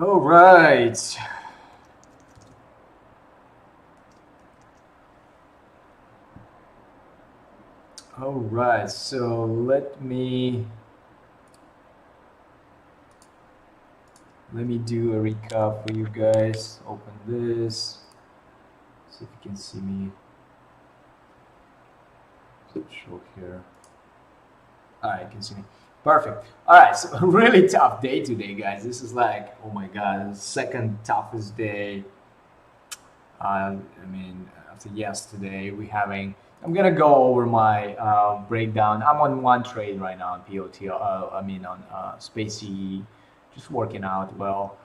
All right. All right. So let me do a recap for you guys. Open this. See if you can see me. Show here. All right, you can see me. Perfect. All right, so a really tough day today, guys. This is like, oh my God, the second toughest day. I mean, after yesterday, I'm gonna go over my breakdown. I'm on one trade right now on POT. I mean, on Spacey, just working out well.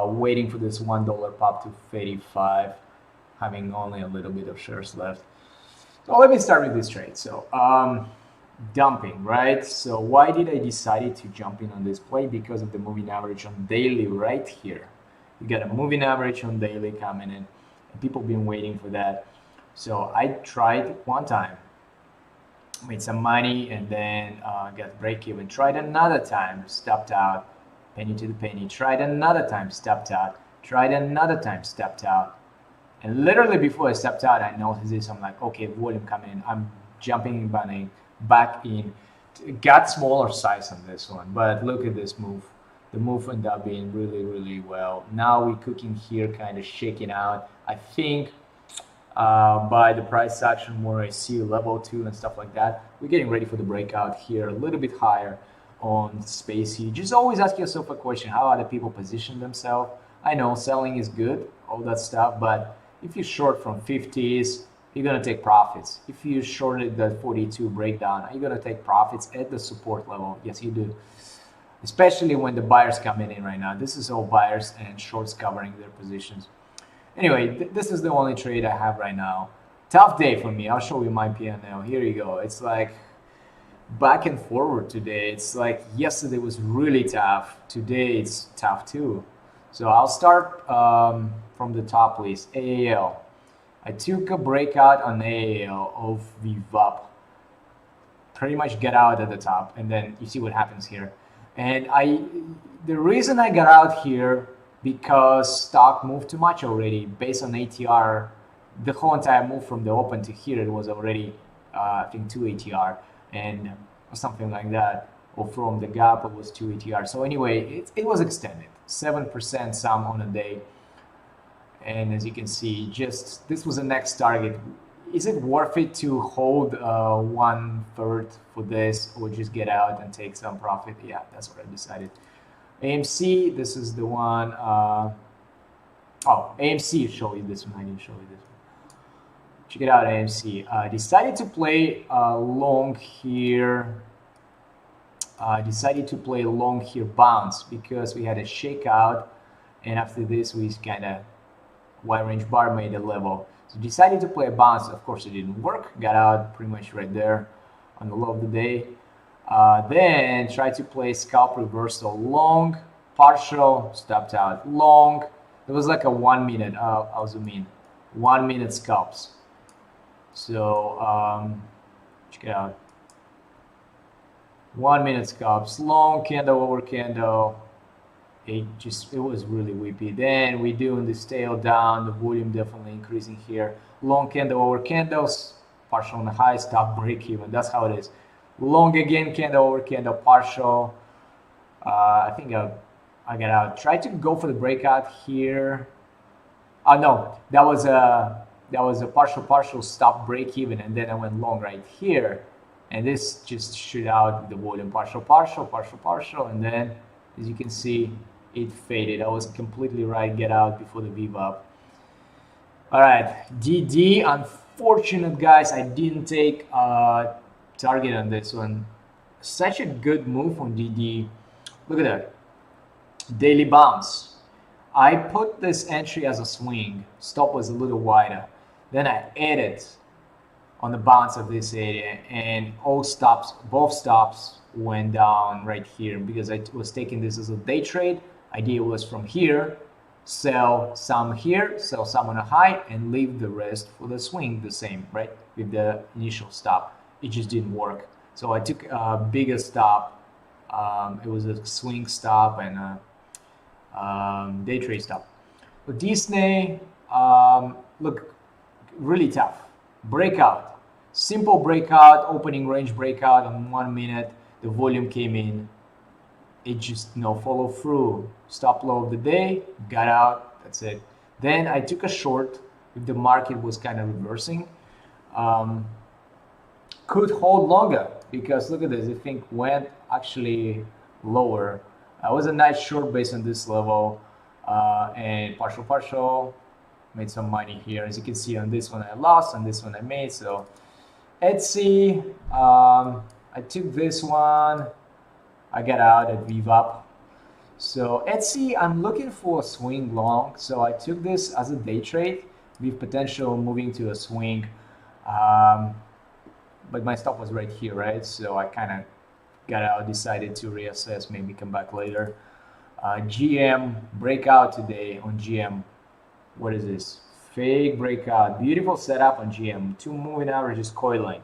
Waiting for this $1 pop to 35, having only a little bit of shares left. So let me start with this trade. So dumping, right? So why did I decide to jump in on this play? Because of the moving average on daily right here. You got a moving average on daily coming in, and people been waiting for that. So I tried one time, made some money, and then got break even. Tried another time, stopped out, penny to the penny. Tried another time, stopped out. Tried another time, stopped out. And literally before I stepped out, I noticed this. I'm like, okay, volume coming in. I'm jumping in, bunning back in. Got smaller size on this one, but look at this move. The move ended up being really, really well. Now we're cooking here, kind of shaking out. I think by the price action where I see level 2 and stuff like that, we're getting ready for the breakout here, a little bit higher on Spacey. Just always ask yourself a question: how other people position themselves? I know selling is good, all that stuff, but if you short from 50s, you're gonna take profits. If you shorted the 42 breakdown, are you gonna take profits at the support level? Yes, you do. Especially when the buyers coming in right now. This is all buyers and shorts covering their positions. Anyway, this is the only trade I have right now. Tough day for me. I'll show you my P&L. Here you go. It's like back and forward today. It's like yesterday was really tough. Today it's tough too. So I'll start from the top list. AAL. I took a breakout on AAL of VWAP. Pretty much get out at the top, and then you see what happens here. And the reason I got out here, because stock moved too much already based on ATR. The whole entire move from the open to here, it was already I think 2 ATR and something like that, or from the gap it was 2 ATR. So anyway, it was extended 7% some on a day. And as you can see, just this was the next target. Is it worth it to hold 1/3 for this, or just get out and take some profit? Yeah, that's what I decided. AMC, this is the one. Oh, AMC show you this one. I didn't show you this one. Check it out, AMC. Decided to play long here. Decided to play long here bounce because we had a shakeout, and after this we kind of wide range bar made a level. So decided to play a bounce. Of course, it didn't work. Got out pretty much right there on the low of the day. Then tried to play scalp reversal long, partial, stopped out long. It was like a 1 minute. I'll zoom in. 1 minute scalps. So check it out. 1 minute scalps, long candle over candle. It was really weepy. Then we doing this tail down, the volume definitely increasing here. Long candle over candles, partial on the high, stop break even. That's how it is. Long again, candle over candle, partial. I think I got out. Try to go for the breakout here. Oh no, that was a partial stop break even, and then I went long right here, and this just shoot out the volume partial, and then as you can see, it faded. I was completely right. Get out before the VWAP. All right, DD. Unfortunate, guys. I didn't take target on this one. Such a good move on DD. Look at that. Daily bounce. I put this entry as a swing. Stop was a little wider. Then I added on the bounce of this area, and both stops went down right here because I was taking this as a day trade. Idea was from here, sell some here, sell some on a high, and leave the rest for the swing the same, right? With the initial stop. It just didn't work. So I took a bigger stop. It was a swing stop, and Day trade stop. But Disney, look, really tough. Breakout, simple breakout, opening range breakout on 1 minute. The volume came in. It just follow through. Stop low of the day, got out. That's it. Then I took a short if the market was kind of reversing. Could hold longer because look at this. I think went actually lower. I was a nice short based on this level, and partial made some money here. As you can see on this one I lost, on this one I made. So Etsy, I took this one. I got out at VWAP. So Etsy, I'm looking for a swing long. So I took this as a day trade with potential moving to a swing. But my stop was right here, right? So I kind of got out, decided to reassess, maybe come back later. GM breakout today on GM. What is this? Fake breakout. Beautiful setup on GM. 2 moving averages coiling.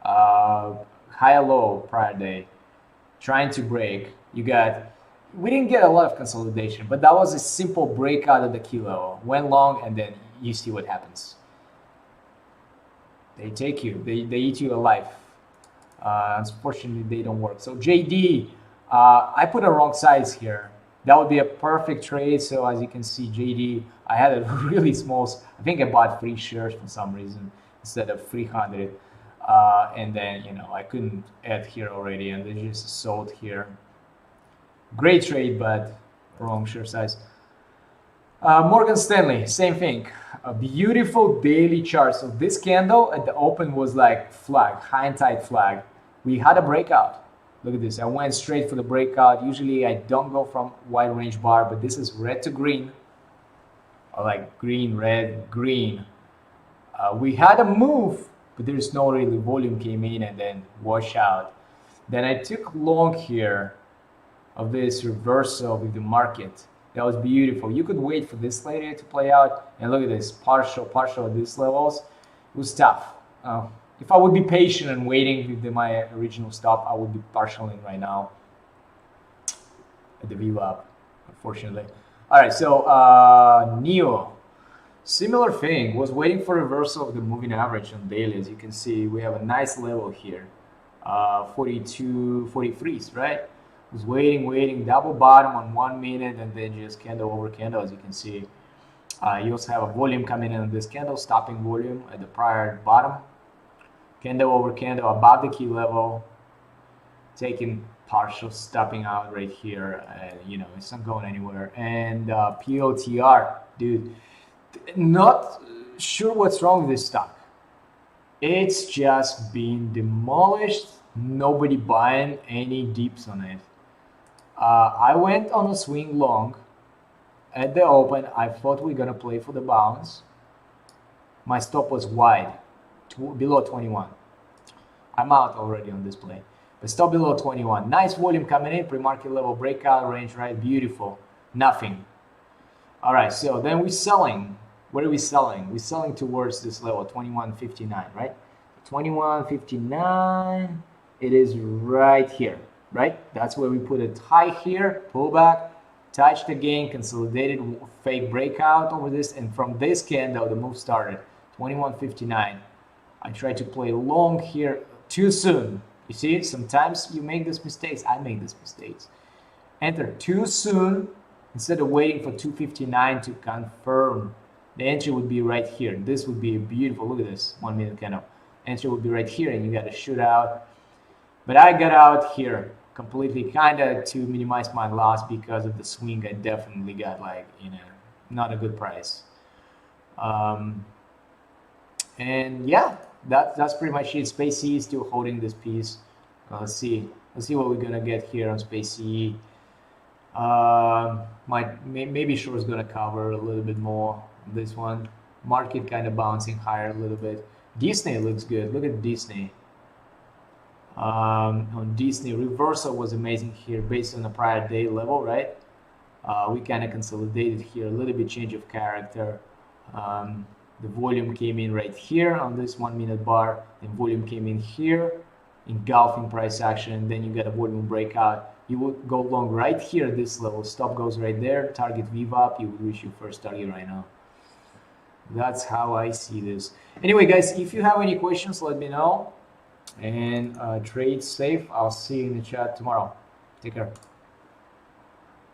High low prior day. Trying to break. We didn't get a lot of consolidation, but that was a simple breakout at the key level. Went long, and then you see what happens. They take you. They eat you alive. Unfortunately, they don't work. So JD, I put a wrong size here. That would be a perfect trade. So as you can see, JD, I had a really small. I think I bought 3 shares for some reason instead of 300. And then I couldn't add here already, and they just sold here. Great trade, but wrong share size. Morgan Stanley, same thing. A beautiful daily chart. So this candle at the open was like flag, high and tight flag. We had a breakout. Look at this. I went straight for the breakout. Usually I don't go from wide range bar, but this is red to green. Or like green, red, green. We had a move, but there's no really volume came in and then wash out. Then I took long here of this reversal with the market. That was beautiful. You could wait for this later to play out, and look at this partial at these levels. It was tough. If I would be patient and waiting with my original stop, I would be partialing right now at the VWAP, unfortunately. All right, so NEO, similar thing, was waiting for reversal of the moving average on daily. As you can see, we have a nice level here, 42, 43s, right? Was waiting, double bottom on 1 minute, and then just candle over candle. As you can see, you also have a volume coming in on this candle, stopping volume at the prior bottom, candle over candle above the key level, taking partial, stopping out right here, and it's not going anywhere. And POTR, dude, not sure what's wrong with this stock. It's just being demolished. Nobody buying any dips on it. I went on a swing long at the open. I thought we were gonna play for the bounce. My stop was wide, below 21. I'm out already on this play, but stop below 21. Nice volume coming in, pre-market level breakout range, right? Beautiful. Nothing. All right, so then we're selling. What are we selling? We're selling towards this level, 21.59, right? 21.59. It is right here. Right? That's where we put it high here, pull back, touched again, consolidated, fake breakout over this, and from this candle, the move started, 21.59. I tried to play long here too soon. You see, sometimes you make these mistakes. I make these mistakes. Enter too soon instead of waiting for 2.59 to confirm. The entry would be right here. This would be a beautiful, look at this, 1 minute candle. Entry would be right here, and you got to shoot out. But I got out here completely, kind of to minimize my loss because of the swing. I definitely got not a good price. And yeah, that's pretty much it. Space C is still holding this piece. Let's see what we're gonna get here on Space C. Maybe short is gonna cover a little bit more on this one. Market kind of bouncing higher a little bit. Disney looks good. Look at Disney. On Disney, reversal was amazing here based on the prior day level, right? We kind of consolidated here, a little bit change of character. The volume came in right here on this 1 minute bar, and volume came in here engulfing price action, and then you get a volume breakout. You would go long right here at this level. Stop goes right there. Target VWAP. You would reach your first target right now. That's how I see this. Anyway, guys, if you have any questions, let me know. And trade safe. I'll see you in the chat tomorrow. Take care.